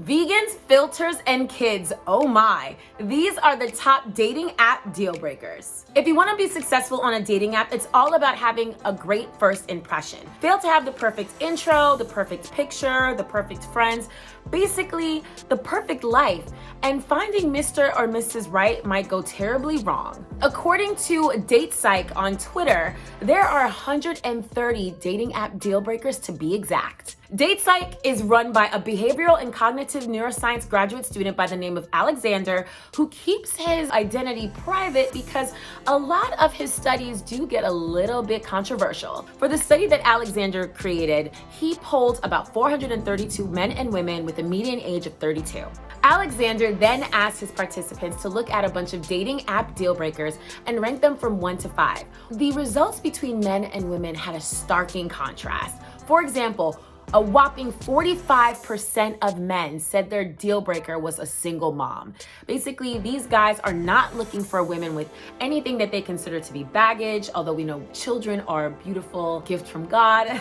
Vegans, filters, and kids, oh my. These are the top dating app deal breakers. If you want to be successful on a dating app, it's all about having a great first impression. Fail to have the perfect intro, the perfect picture, the perfect friends, basically the perfect life, and finding Mr. or Mrs. Right might go terribly wrong. According to datepsych on Twitter, there are 130 dating app deal breakers to be exact. Datepsych is run by a behavioral and cognitive neuroscience graduate student by the name of Alexander, who keeps his identity private because a lot of his studies do get a little bit controversial. For the study that Alexander created, he polled about 432 men and women with a median age of 32. Alexander then asked his participants to look at a bunch of dating app deal breakers and rank them from 1 to 5. The results between men and women had a starking contrast. For example, a whopping 45% of men said their deal breaker was a single mom. Basically, these guys are not looking for women with anything that they consider to be baggage, although we know children are a beautiful gift from God.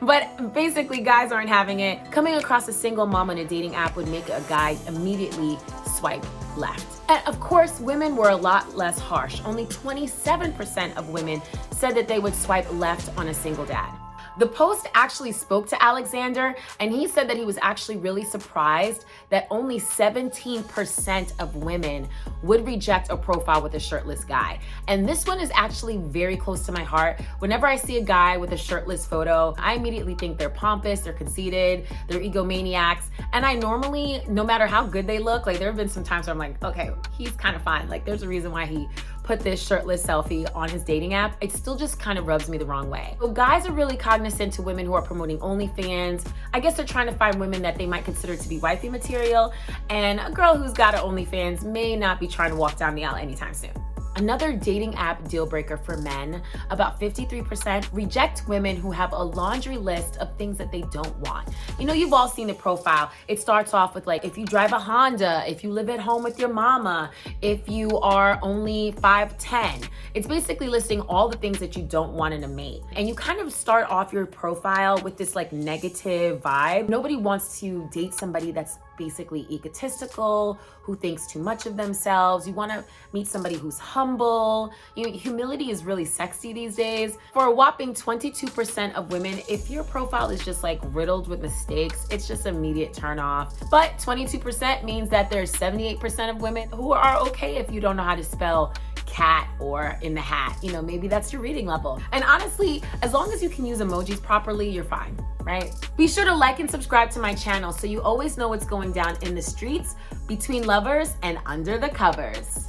But basically, guys aren't having it. Coming across a single mom on a dating app would make a guy immediately swipe left. And of course, women were a lot less harsh. Only 27% of women said that they would swipe left on a single dad. The post actually spoke to Alexander, and he said that he was actually really surprised that only 17% of women would reject a profile with a shirtless guy. And this one is actually very close to my heart. Whenever I see a guy with a shirtless photo, I immediately think they're pompous, they're conceited, they're egomaniacs. And I normally, no matter how good they look, like there have been some times where I'm like, okay, he's kind of fine. Like there's a reason why he put this shirtless selfie on his dating app. It still just kind of rubs me the wrong way. So guys are really cognizant to women who are promoting OnlyFans. I guess they're trying to find women that they might consider to be wifey material. And a girl who's got an OnlyFans may not be trying to walk down the aisle anytime soon. Another dating app deal breaker for men, about 53% reject women who have a laundry list of things that they don't want. You know, you've all seen the profile. It starts off with like, if you drive a Honda, if you live at home with your mama, if you are only 5'10". It's basically listing all the things that you don't want in a mate. And you kind of start off your profile with this like negative vibe. Nobody wants to date somebody that's basically egotistical, who thinks too much of themselves. You want to meet somebody who's humble. Humility is really sexy these days. For a whopping 22% of women, if your profile is just like riddled with mistakes, it's just immediate turn off. But 22% means that there's 78% of women who are okay if you don't know how to spell cat or in the hat. You know, maybe that's your reading level. And honestly, as long as you can use emojis properly, you're fine, right? Be sure to like and subscribe to my channel so you always know what's going down in the streets, between lovers, and under the covers.